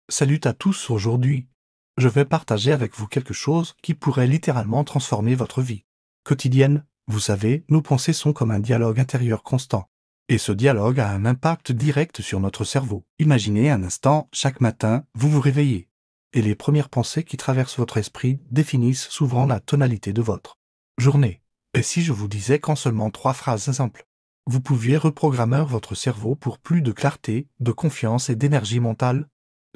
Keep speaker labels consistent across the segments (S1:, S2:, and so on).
S1: Salut à tous, aujourd'hui, je vais partager avec vous quelque chose qui pourrait littéralement transformer votre vie quotidienne. Vous savez, nos pensées sont comme un dialogue intérieur constant. Et ce dialogue a un impact direct sur notre cerveau. Imaginez un instant, chaque matin, vous vous réveillez. Et les premières pensées qui traversent votre esprit définissent souvent la tonalité de votre journée. Et si je vous disais qu'en seulement 3 phrases simples, vous pouviez reprogrammer votre cerveau pour plus de clarté, de confiance et d'énergie mentale?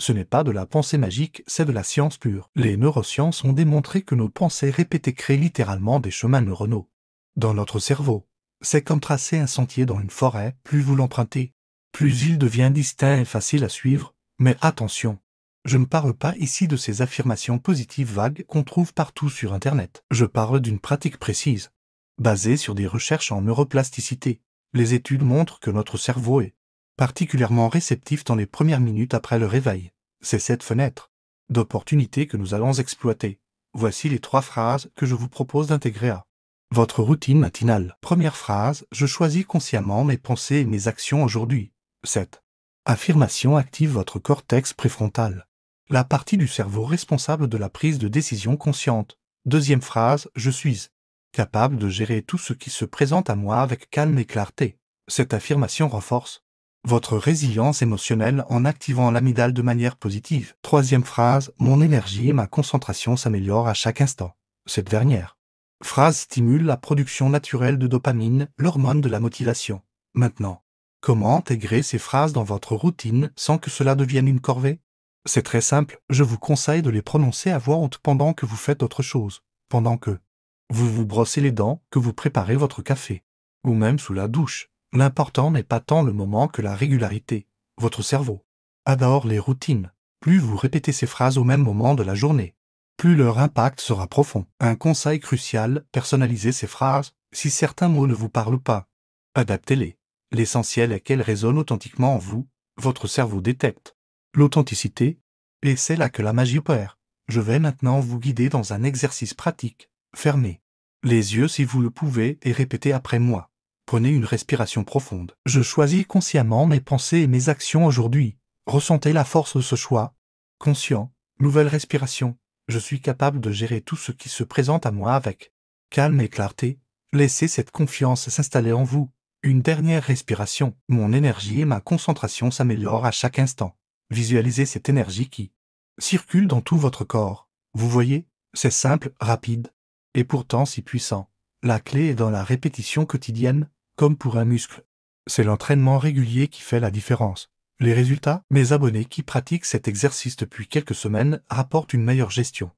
S1: Ce n'est pas de la pensée magique, c'est de la science pure. Les neurosciences ont démontré que nos pensées répétées créent littéralement des chemins neuronaux dans notre cerveau. C'est comme tracer un sentier dans une forêt, plus vous l'empruntez, plus il devient distinct et facile à suivre. Mais attention, je ne parle pas ici de ces affirmations positives vagues qu'on trouve partout sur Internet. Je parle d'une pratique précise, basée sur des recherches en neuroplasticité. Les études montrent que notre cerveau est particulièrement réceptif dans les premières minutes après le réveil. C'est cette fenêtre d'opportunité que nous allons exploiter. Voici les 3 phrases que je vous propose d'intégrer à votre routine matinale. Première phrase, je choisis consciemment mes pensées et mes actions aujourd'hui. Cette affirmation active votre cortex préfrontal, la partie du cerveau responsable de la prise de décision consciente. Deuxième phrase, je suis capable de gérer tout ce qui se présente à moi avec calme et clarté. Cette affirmation renforce votre résilience émotionnelle en activant l'amygdale de manière positive. Troisième phrase, mon énergie et ma concentration s'améliorent à chaque instant. Cette dernière phrase stimule la production naturelle de dopamine, l'hormone de la motivation. Maintenant, comment intégrer ces phrases dans votre routine sans que cela devienne une corvée? C'est très simple, je vous conseille de les prononcer à voix haute pendant que vous faites autre chose, pendant que vous vous brossez les dents, que vous préparez votre café, ou même sous la douche. L'important n'est pas tant le moment que la régularité. Votre cerveau adore les routines. Plus vous répétez ces phrases au même moment de la journée, plus leur impact sera profond. Un conseil crucial, personnalisez ces phrases. Si certains mots ne vous parlent pas, adaptez-les. L'essentiel est qu'elles résonnent authentiquement en vous. Votre cerveau détecte l'authenticité, et c'est là que la magie opère. Je vais maintenant vous guider dans un exercice pratique. Fermez les yeux si vous le pouvez et répétez après moi. Prenez une respiration profonde. Je choisis consciemment mes pensées et mes actions aujourd'hui. Ressentez la force de ce choix. Conscient. Nouvelle respiration. Je suis capable de gérer tout ce qui se présente à moi avec calme et clarté. Laissez cette confiance s'installer en vous. Une dernière respiration. Mon énergie et ma concentration s'améliorent à chaque instant. Visualisez cette énergie qui circule dans tout votre corps. Vous voyez, c'est simple, rapide, et pourtant si puissant. La clé est dans la répétition quotidienne, comme pour un muscle. C'est l'entraînement régulier qui fait la différence. Les résultats, mes abonnés qui pratiquent cet exercice depuis quelques semaines rapportent une meilleure gestion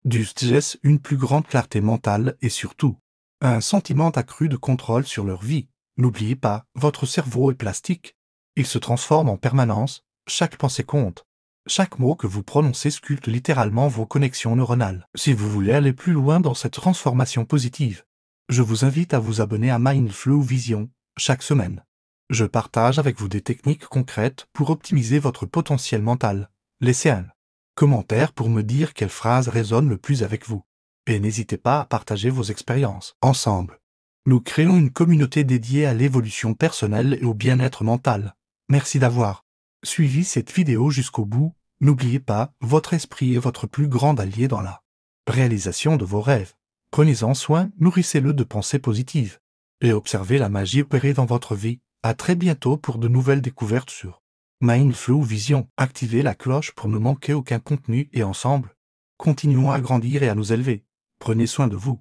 S1: du stress, une plus grande clarté mentale et surtout, un sentiment accru de contrôle sur leur vie. N'oubliez pas, votre cerveau est plastique. Il se transforme en permanence, chaque pensée compte. Chaque mot que vous prononcez sculpte littéralement vos connexions neuronales. Si vous voulez aller plus loin dans cette transformation positive, je vous invite à vous abonner à Mindflow Vision chaque semaine. Je partage avec vous des techniques concrètes pour optimiser votre potentiel mental. Laissez un commentaire pour me dire quelle phrase résonne le plus avec vous. Et n'hésitez pas à partager vos expériences. Ensemble, nous créons une communauté dédiée à l'évolution personnelle et au bien-être mental. Merci d'avoir suivi cette vidéo jusqu'au bout. N'oubliez pas, votre esprit est votre plus grand allié dans la réalisation de vos rêves. Prenez-en soin, nourrissez-le de pensées positives et observez la magie opérer dans votre vie. À très bientôt pour de nouvelles découvertes sur Mindflow Vision. Activez la cloche pour ne manquer aucun contenu et ensemble, continuons à grandir et à nous élever. Prenez soin de vous.